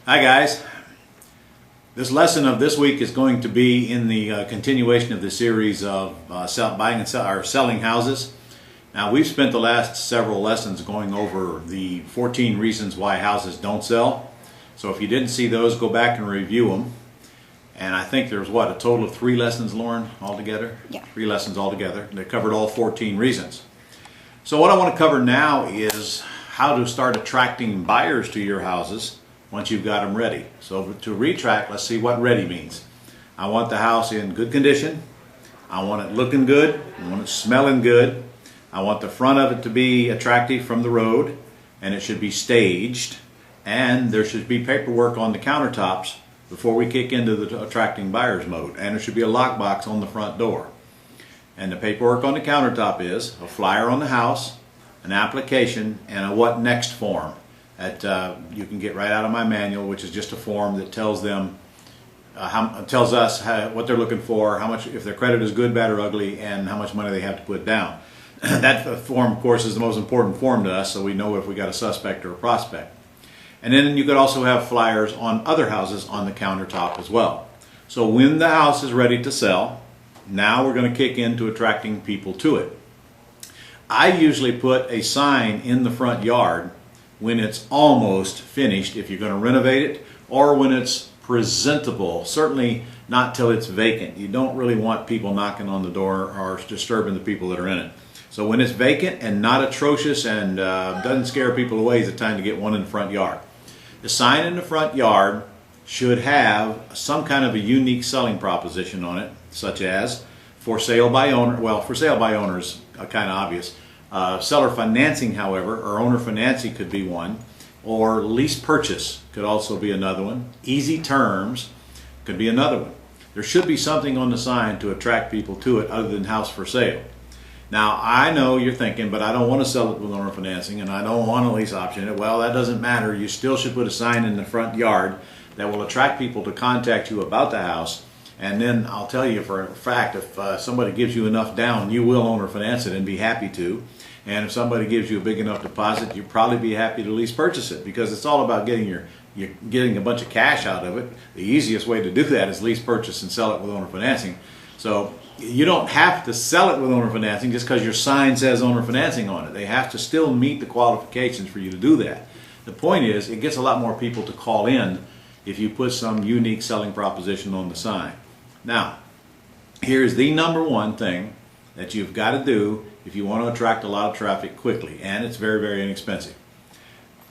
Hi guys. This lesson of this week is going to be in the continuation of the series of selling houses. Now we've spent the last several lessons going over the 14 reasons why houses don't sell. So if you didn't see those, go back and review them. And I think there's a total of 3 lessons, Lauren, altogether? Yeah. 3 lessons altogether. They covered all 14 reasons. So what I want to cover now is how to start attracting buyers to your houses once you've got them ready. So to retract, let's see what ready means. I want the house in good condition. I want it looking good. I want it smelling good. I want the front of it to be attractive from the road, and it should be staged. And there should be paperwork on the countertops before we kick into the attracting buyers mode. And there should be a lockbox on the front door. And the paperwork on the countertop is a flyer on the house, an application, and a what next form that you can get right out of my manual, which is just a form that tells them, tells us what they're looking for, how much, if their credit is good, bad, or ugly, and how much money they have to put down. That form, of course, is the most important form to us, so we know if we got a suspect or a prospect. And then you could also have flyers on other houses on the countertop as well. So when the house is ready to sell, now we're going to kick into attracting people to it. I usually put a sign in the front yard when it's almost finished, if you're going to renovate it, or when it's presentable. Certainly not till it's vacant. You don't really want people knocking on the door or disturbing the people that are in it. So when it's vacant and not atrocious and doesn't scare people away, is the time to get one in the front yard. The sign in the front yard should have some kind of a unique selling proposition on it, such as for sale by owner. Well, for sale by owner is kind of obvious. Seller financing, however, or owner financing could be one, or lease purchase could also be another one. Easy terms could be another one. There should be something on the sign to attract people to it other than house for sale. Now, I know you're thinking, but I don't want to sell it with owner financing and I don't want to lease option it. Well, that doesn't matter. You still should put a sign in the front yard that will attract people to contact you about the house. And then I'll tell you for a fact, if somebody gives you enough down, you will owner finance it and be happy to. And if somebody gives you a big enough deposit, you'll probably be happy to lease purchase it, because it's all about you're getting a bunch of cash out of it. The easiest way to do that is lease purchase and sell it with owner financing. So you don't have to sell it with owner financing just because your sign says owner financing on it. They have to still meet the qualifications for you to do that. The point is, it gets a lot more people to call in if you put some unique selling proposition on the sign. Now, here's the number one thing that you've got to do if you want to attract a lot of traffic quickly, and it's very, very inexpensive.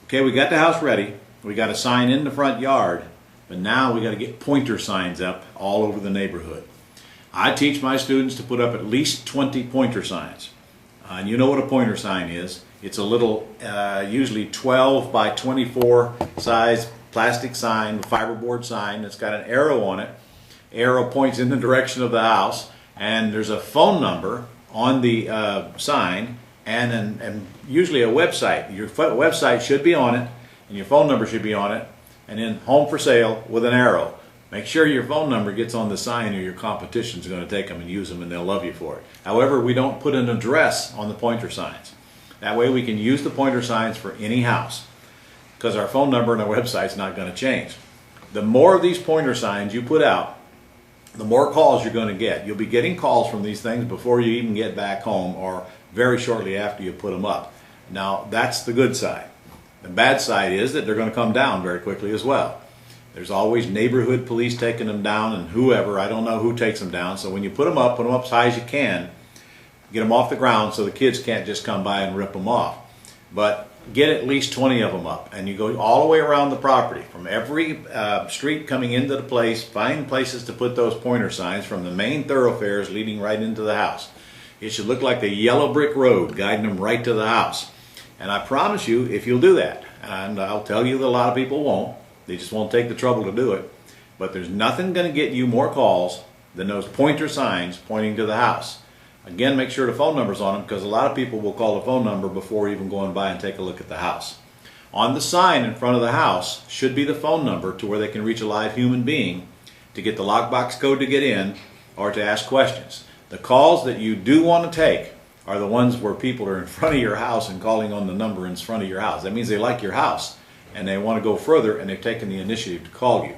Okay, we got the house ready. We got a sign in the front yard, but now we got to get pointer signs up all over the neighborhood. I teach my students to put up at least 20 pointer signs. And you know what a pointer sign is. It's a little, usually 12 by 24 size plastic sign, fiberboard sign that's got an arrow on it. Arrow points in the direction of the house, and there's a phone number on the sign, and usually a website. Your website should be on it, and your phone number should be on it, and then home for sale with an arrow. Make sure your phone number gets on the sign, or your competition's going to take them and use them, and they'll love you for it. However, we don't put an address on the pointer signs. That way we can use the pointer signs for any house, because our phone number and our website's not going to change. The more of these pointer signs you put out, the more calls you're going to get. You'll be getting calls from these things before you even get back home, or very shortly after you put them up. Now, that's the good side. The bad side is that they're going to come down very quickly as well. There's always neighborhood police taking them down, and whoever, I don't know who takes them down. So when you put them up as high as you can. Get them off the ground so the kids can't just come by and rip them off. But get at least 20 of them up, and you go all the way around the property, from every street coming into the place. Find places to put those pointer signs from the main thoroughfares leading right into the house. It should look like the yellow brick road guiding them right to the house. And I promise you, if you'll do that, and I'll tell you that a lot of people won't, they just won't take the trouble to do it, but there's nothing going to get you more calls than those pointer signs pointing to the house. Again, make sure the phone number's on them, because a lot of people will call the phone number before even going by and take a look at the house. On the sign in front of the house should be the phone number to where they can reach a live human being to get the lockbox code to get in, or to ask questions. The calls that you do want to take are the ones where people are in front of your house and calling on the number in front of your house. That means they like your house and they want to go further, and they've taken the initiative to call you.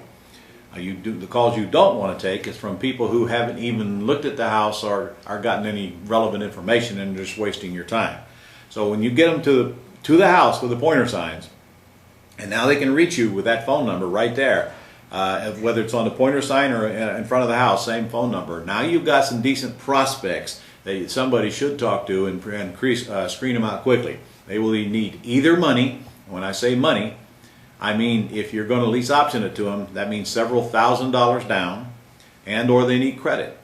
The calls you don't want to take is from people who haven't even looked at the house or gotten any relevant information, and they're just wasting your time. So when you get them to the house with the pointer signs, and now they can reach you with that phone number right there, whether it's on the pointer sign or in front of the house, same phone number. Now you've got some decent prospects that somebody should talk to and screen them out quickly. They will need either money. When I say money, I mean if you're going to lease option it to them, that means several $1,000s down, and or they need credit.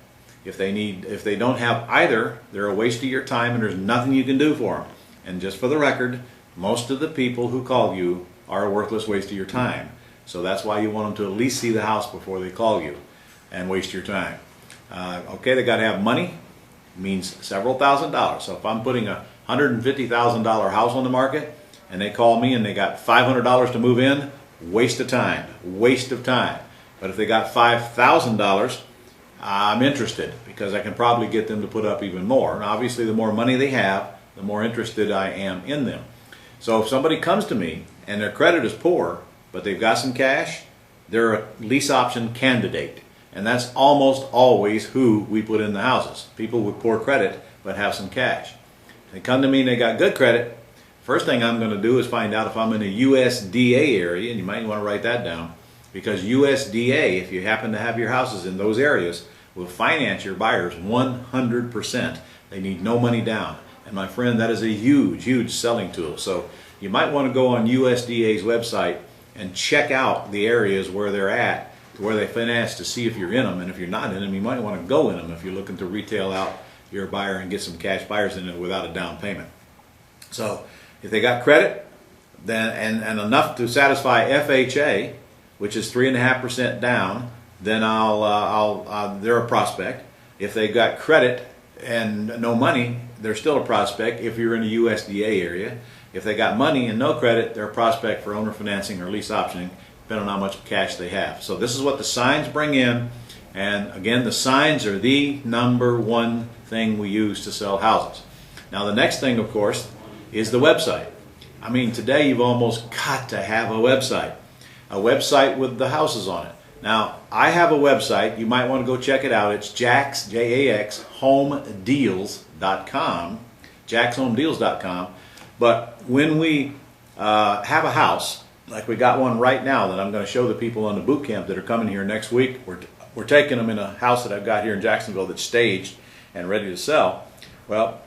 If they don't have either, they're a waste of your time, and there's nothing you can do for them. And just for the record, most of the people who call you are a worthless waste of your time. So that's why you want them to at least see the house before they call you and waste your time. Okay, they got to have money. It means several $1,000s. So if I'm putting a $150,000 house on the market and they call me and they got $500 to move in, waste of time, waste of time. But if they got $5,000, I'm interested, because I can probably get them to put up even more. And obviously the more money they have, the more interested I am in them. So if somebody comes to me and their credit is poor, but they've got some cash, they're a lease option candidate. And that's almost always who we put in the houses. People with poor credit but have some cash. They come to me and they got good credit. First thing I'm going to do is find out if I'm in a USDA area, and you might want to write that down, because USDA, if you happen to have your houses in those areas, will finance your buyers 100%. They need no money down. And my friend, that is a huge, huge selling tool. So you might want to go on USDA's website and check out the areas where they're at, where they finance, to see if you're in them. And if you're not in them, you might want to go in them if you're looking to retail out your buyer and get some cash buyers in it without a down payment. So if they got credit, then and enough to satisfy FHA, which is 3.5% down, then they're a prospect. If they got credit and no money, they're still a prospect if you're in a USDA area. If they got money and no credit, they're a prospect for owner financing or lease optioning, depending on how much cash they have. So this is what the signs bring in. And again, the signs are the #1 thing we use to sell houses. Now the next thing, of course, is the website. I mean, today you've almost got to have a website with the houses on it. Now, I have a website. You might want to go check it out. It's Jax, J-A-X, homedeals.com, jaxhomedeals.com. But when we have a house, like we got one right now that I'm going to show the people on the boot camp that are coming here next week, we're taking them in a house that I've got here in Jacksonville that's staged and ready to sell. Well,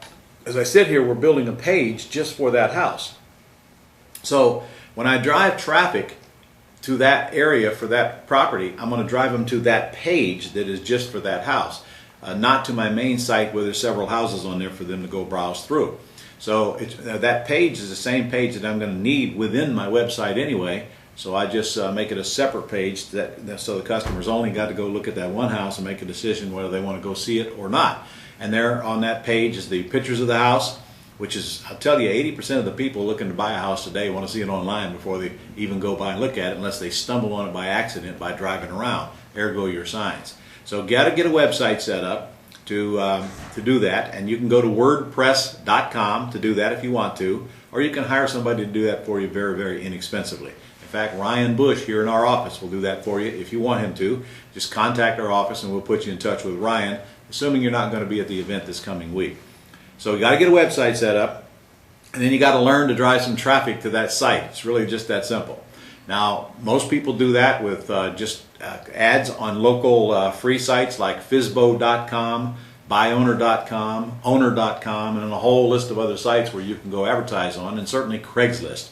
as I sit here, we're building a page just for that house. So when I drive traffic to that area for that property, I'm going to drive them to that page that is just for that house, not to my main site where there's several houses on there for them to go browse through. So that page is the same page that I'm going to need within my website anyway. So I just make it a separate page so the customers only got to go look at that one house and make a decision whether they want to go see it or not. And there on that page is the pictures of the house, which is, I'll tell you, 80% of the people looking to buy a house today want to see it online before they even go by and look at it, unless they stumble on it by accident by driving around. Ergo your signs. So got to get a website set up to do that, and you can go to wordpress.com to do that if you want to, or you can hire somebody to do that for you very, very inexpensively. In fact, Ryan Bush here in our office will do that for you if you want him to. Just contact our office and we'll put you in touch with Ryan, assuming you're not going to be at the event this coming week. So you got to get a website set up, and then you got to learn to drive some traffic to that site. It's really just that simple. Now, most people do that with just ads on local free sites like Fizbo.com, Buyowner.com, Owner.com, and a whole list of other sites where you can go advertise on, and certainly Craigslist.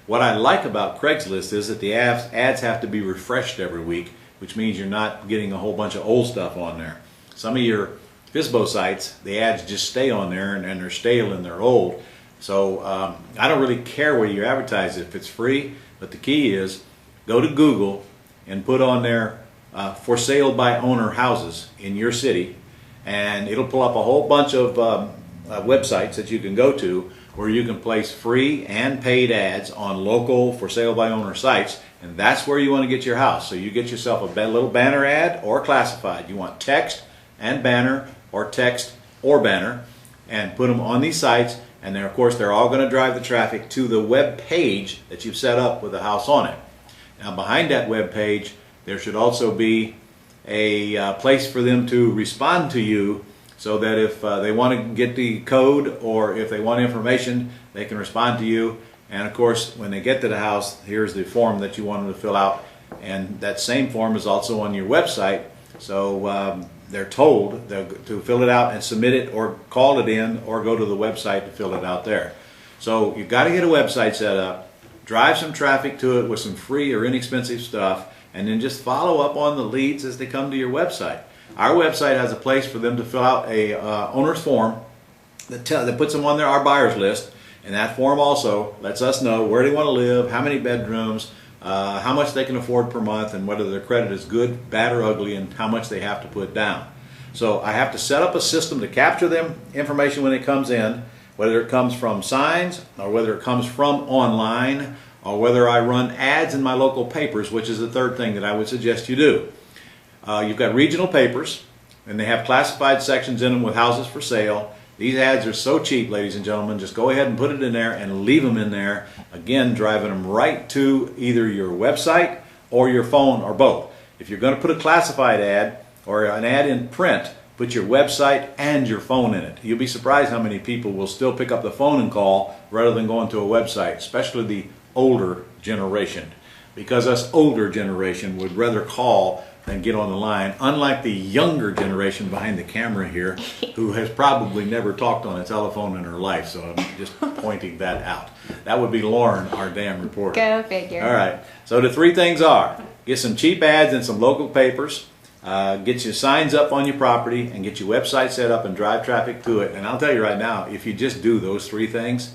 What I like about Craigslist is that the ads have to be refreshed every week, which means you're not getting a whole bunch of old stuff on there. Some of your Fizbo sites, the ads just stay on there and they're stale and they're old. So I don't really care where you advertise it if it's free, but the key is go to Google and put on there for sale by owner houses in your city, and it'll pull up a whole bunch of websites that you can go to where you can place free and paid ads on local for sale by owner sites, and that's where you want to get your house. So you get yourself a little banner ad or classified. You want text and banner or text or banner, and put them on these sites, And of course, they're all going to drive the traffic to the web page that you've set up with the house on it. Now, behind that web page, there should also be a place for them to respond to you, so that if they want to get the code or if they want information, they can respond to you. And of course, when they get to the house, here's the form that you want them to fill out. And that same form is also on your website. So they're told to fill it out and submit it, or call it in, or go to the website to fill it out there. So you've got to get a website set up, drive some traffic to it with some free or inexpensive stuff, and then just follow up on the leads as they come to your website. Our website has a place for them to fill out a owner's form that puts them on our buyers list, and that form also lets us know where they want to live, how many bedrooms, how much they can afford per month, and whether their credit is good, bad, or ugly, and how much they have to put down. So I have to set up a system to capture them information when it comes in, whether it comes from signs, or whether it comes from online, or whether I run ads in my local papers, which is the third thing that I would suggest you do. You've got regional papers, and they have classified sections in them with houses for sale. These ads are so cheap, ladies and gentlemen. Just go ahead and put it in there and leave them in there. Again, driving them right to either your website or your phone, or both. If you're going to put a classified ad or an ad in print, put your website and your phone in it. You'll be surprised how many people will still pick up the phone and call rather than going to a website, especially the older generation. Because us older generation would rather call than get on the line, unlike the younger generation behind the camera here, who has probably never talked on a telephone in her life. So I'm just pointing that out. That would be Lauren, our damn reporter. Go figure. All right. So the three things are: get some cheap ads in some local papers, get your signs up on your property, and get your website set up and drive traffic to it. And I'll tell you right now, if you just do those three things,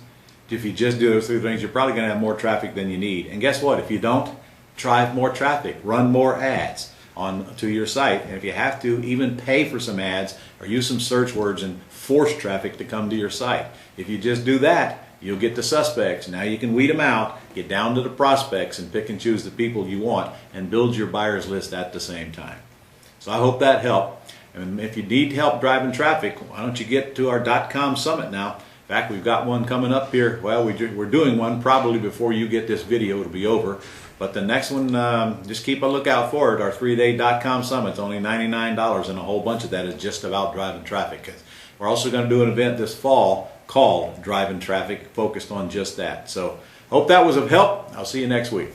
you're probably going to have more traffic than you need. And guess what? If you don't, drive more traffic, run more ads to your site, and if you have to, even pay for some ads or use some search words and force traffic to come to your site. If you just do that, you'll get the suspects. Now you can weed them out, get down to the prospects, and pick and choose the people you want, and build your buyers list at the same time. So I hope that helped. And if you need help driving traffic, why don't you get to our .com summit now? In fact, we've got one coming up here. Well, we're doing one probably before you get this video. It'll be over. But the next one, just keep a lookout for it. Our 3-day .com summit's only $99, and a whole bunch of that is just about driving traffic. We're also going to do an event this fall called Driving Traffic, focused on just that. So hope that was of help. I'll see you next week.